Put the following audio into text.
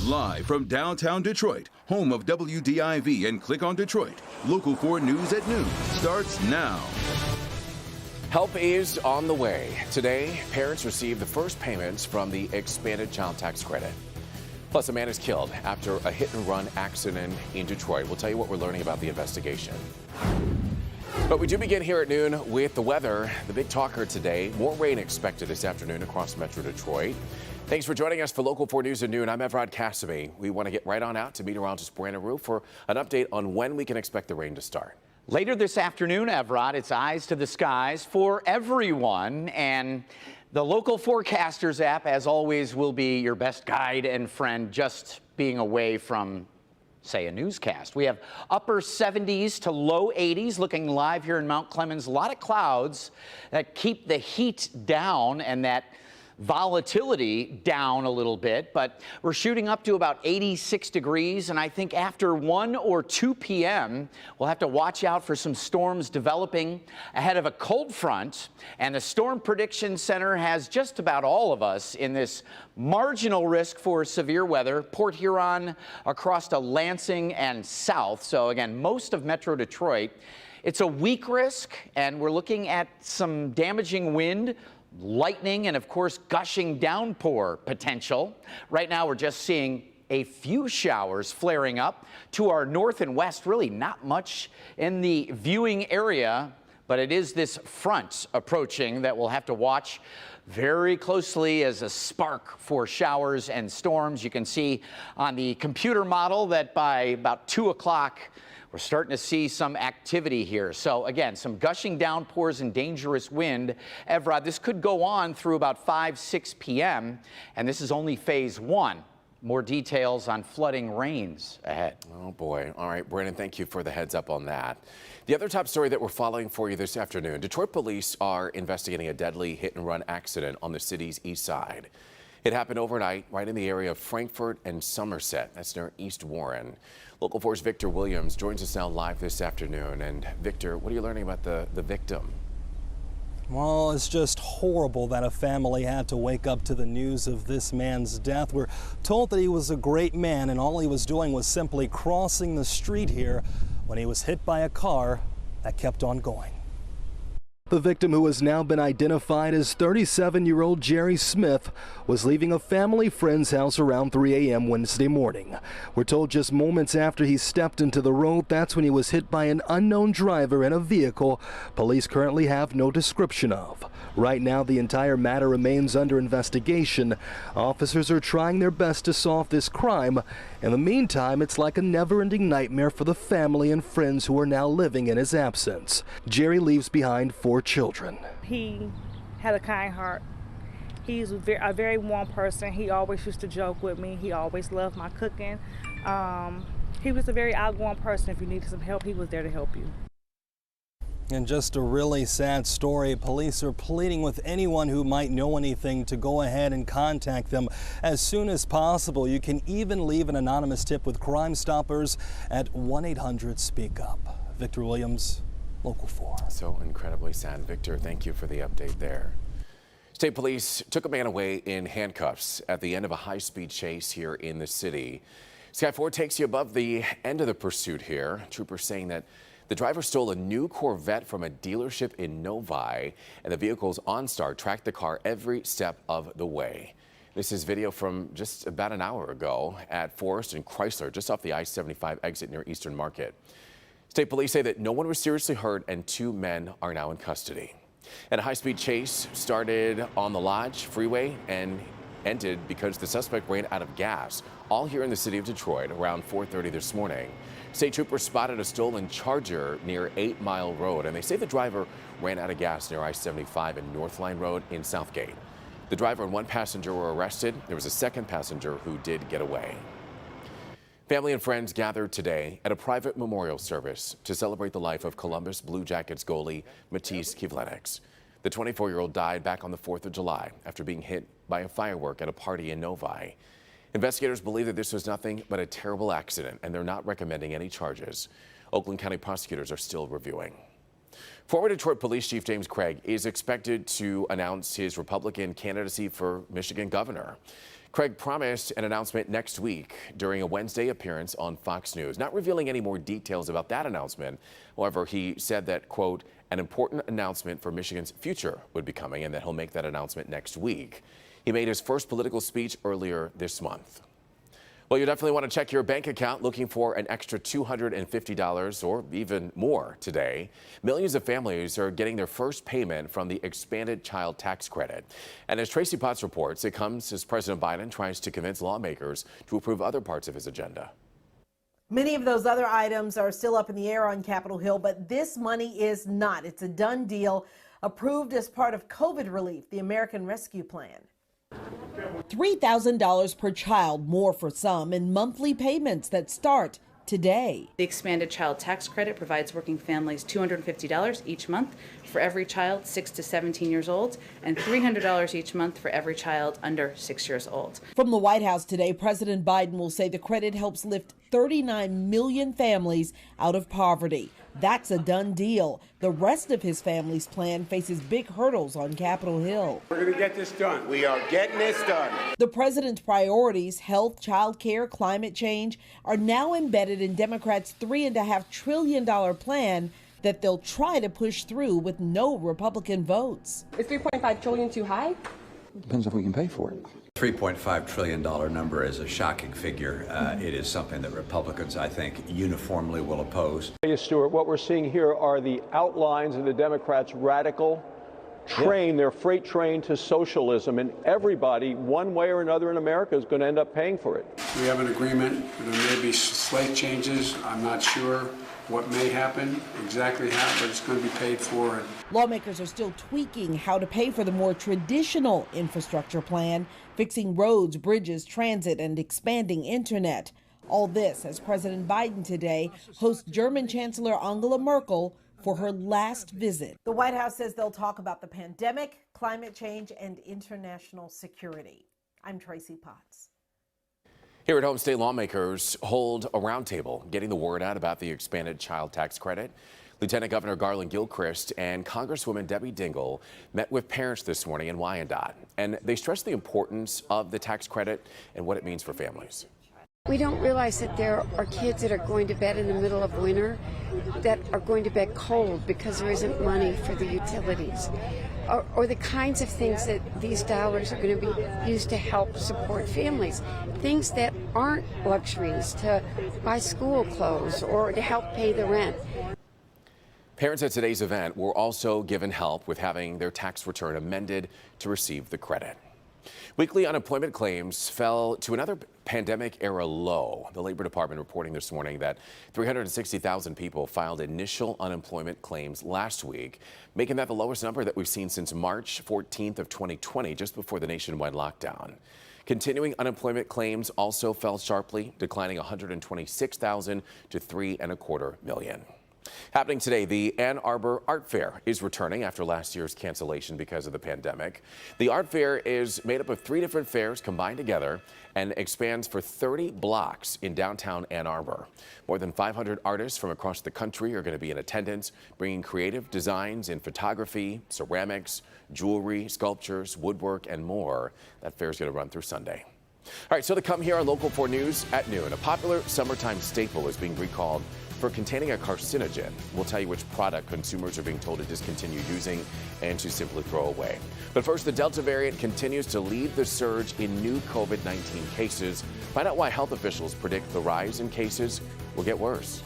Live from downtown Detroit, home of WDIV and Click on Detroit, Local 4 News at noon starts now. Help is on the way. Today, parents receive the first payments from the expanded child tax credit. Plus, a man is killed after a hit-and-run accident in Detroit. We'll tell you what we're learning about the investigation. But we do begin here at noon with the weather. The big talker today, more rain expected this afternoon across Metro Detroit. Thanks for joining us for Local 4 News at noon. I'm Evrod Cassamy. We want to get right on out to meteorologist Brandon Rue for an update on when we can expect the rain to start. Later this afternoon, Evrod, it's eyes to the skies for everyone, and the Local Forecasters app, as always, will be your best guide and friend, just being away from, say, a newscast. We have upper 70s to low 80s looking live here in Mount Clemens. A lot of clouds that keep the heat down and that volatility down a little bit, but we're shooting up to about 86 degrees, and I think after 1 or 2 p.m. we'll have to watch out for some storms developing ahead of a cold front, and the Storm Prediction Center has just about all of us in this marginal risk for severe weather. Port Huron across to Lansing and south, so again, most of Metro Detroit. It's a weak risk, and we're looking at some damaging wind, lightning, and of course gushing downpour potential. Right now we're just seeing a few showers flaring up to our north and west. Really not much in the viewing area, but it is this front approaching that we'll have to watch very closely as a spark for showers and storms. You can see on the computer model that by about 2 o'clock we're starting to see some activity here. So again, some gushing downpours and dangerous wind. Evrod, this could go on through about 5, 6 p.m. and this is only phase 1. More details on flooding rains ahead. Oh boy. All right, Brandon, thank you for the heads up on that. The other top story that we're following for you this afternoon, Detroit police are investigating a deadly hit-and-run accident on the city's east side. It happened overnight right in the area of Frankfort and Somerset. That's near East Warren. Local 4's Victor Williams joins us now live this afternoon. And Victor, what are you learning about the victim? Well, it's just horrible that a family had to wake up to the news of this man's death. We're told that he was a great man and all he was doing was simply crossing the street here when he was hit by a car that kept on going. The victim, who has now been identified as 37-year-old Jerry Smith, was leaving a family friend's house around 3 a.m. Wednesday morning. We're told just moments after he stepped into the road, that's when he was hit by an unknown driver in a vehicle police currently have no description of. Right now, the entire matter remains under investigation. Officers are trying their best to solve this crime. In the meantime, it's like a never-ending nightmare for the family and friends who are now living in his absence. Jerry leaves behind 4 children. He had a kind heart. He's a very warm person. He always used to joke with me. He always loved my cooking. He was a very outgoing person. If you needed some help, he was there to help you. And just a really sad story. Police are pleading with anyone who might know anything to go ahead and contact them as soon as possible. You can even leave an anonymous tip with Crime Stoppers at 1-800-SPEAK-UP. Victor Williams, Local 4. So incredibly sad. Victor, thank you for the update there. State police took a man away in handcuffs at the end of a high-speed chase here in the city. Sky 4 takes you above the end of the pursuit here. Troopers saying that the driver stole a new Corvette from a dealership in Novi, and the vehicle's OnStar tracked the car every step of the way. This is video from just about an hour ago at Forest and Chrysler, just off the I-75 exit near Eastern Market. State police say that no one was seriously hurt and 2 men are now in custody. And a high-speed chase started on the Lodge Freeway and ended because the suspect ran out of gas, all here in the city of Detroit around 4:30 this morning. State troopers spotted a stolen Charger near 8 Mile Road, and they say the driver ran out of gas near I-75 and North Line Road in Southgate. The driver and 1 passenger were arrested. There was a 2nd passenger who did get away. Family and friends gathered today at a private memorial service to celebrate the life of Columbus Blue Jackets goalie Matisse Kivlenix. The 24-year-old died back on the 4th of July after being hit by a firework at a party in Novi. Investigators believe that this was nothing but a terrible accident, and they're not recommending any charges. Oakland County prosecutors are still reviewing. Former Detroit Police Chief James Craig is expected to announce his Republican candidacy for Michigan governor. Craig promised an announcement next week during a Wednesday appearance on Fox News, not revealing any more details about that announcement. However, he said that, quote, an important announcement for Michigan's future would be coming and that he'll make that announcement next week. He made his first political speech earlier this month. Well, you definitely want to check your bank account looking for an extra $250 or even more today. Millions of families are getting their first payment from the expanded child tax credit. And as Tracy Potts reports, it comes as President Biden tries to convince lawmakers to approve other parts of his agenda. Many of those other items are still up in the air on Capitol Hill, but this money is not. It's a done deal, approved as part of COVID relief, the American Rescue Plan. $3,000 per child, more for some, in monthly payments that start today. The expanded child tax credit provides working families $250 each month for every child 6 to 17 years old and $300 each month for every child under 6 years old. From the White House today, President Biden will say the credit helps lift 39 million families out of poverty. That's a done deal. The rest of his family's plan faces big hurdles on Capitol Hill. We're going to get this done. We are getting this done. The president's priorities, health, child care, climate change, are now embedded in Democrats' $3.5 trillion plan that they'll try to push through with no Republican votes. Is $3.5 trillion too high? Depends if we can pay for it. $3.5 trillion number is a shocking figure. It is something that Republicans, I think, uniformly will oppose. Stuart, what we're seeing here are the outlines of the Democrats' radical train, their freight train to socialism, and everybody, one way or another in America, is going to end up paying for it. We have an agreement. There may be slight changes. I'm not sure what may happen, exactly how, but it's going to be paid for. Lawmakers are still tweaking how to pay for the more traditional infrastructure plan, fixing roads, bridges, transit, and expanding internet. All this as President Biden today hosts German Chancellor Angela Merkel for her last visit. The White House says they'll talk about the pandemic, climate change, and international security. I'm Tracy Potts. Here at home, state lawmakers hold a roundtable getting the word out about the expanded child tax credit. Lieutenant Governor Garland Gilchrist and Congresswoman Debbie Dingell met with parents this morning in Wyandotte, and they stressed the importance of the tax credit and what it means for families. We don't realize that there are kids that are going to bed in the middle of winter that are going to bed cold because there isn't money for the utilities. Or the kinds of things that these dollars are going to be used to help support families. Things that aren't luxuries, to buy school clothes or to help pay the rent. Parents at today's event were also given help with having their tax return amended to receive the credit. Weekly unemployment claims fell to another pandemic-era low. The Labor Department reporting this morning that 360,000 people filed initial unemployment claims last week, making that the lowest number that we've seen since March 14th of 2020, just before the nationwide lockdown. Continuing unemployment claims also fell sharply, declining 126,000 to 3.25 million. Happening today, the Ann Arbor Art Fair is returning after last year's cancellation because of the pandemic. The Art Fair is made up of 3 different fairs combined together and expands for 30 blocks in downtown Ann Arbor. More than 500 artists from across the country are going to be in attendance, bringing creative designs in photography, ceramics, jewelry, sculptures, woodwork, and more. That fair is going to run through Sunday. All right, so to come here on Local 4 News at noon, a popular summertime staple is being recalled for containing a carcinogen. We'll tell you which product consumers are being told to discontinue using and to simply throw away. But first, the Delta variant continues to lead the surge in new COVID-19 cases. Find out why health officials predict the rise in cases will get worse.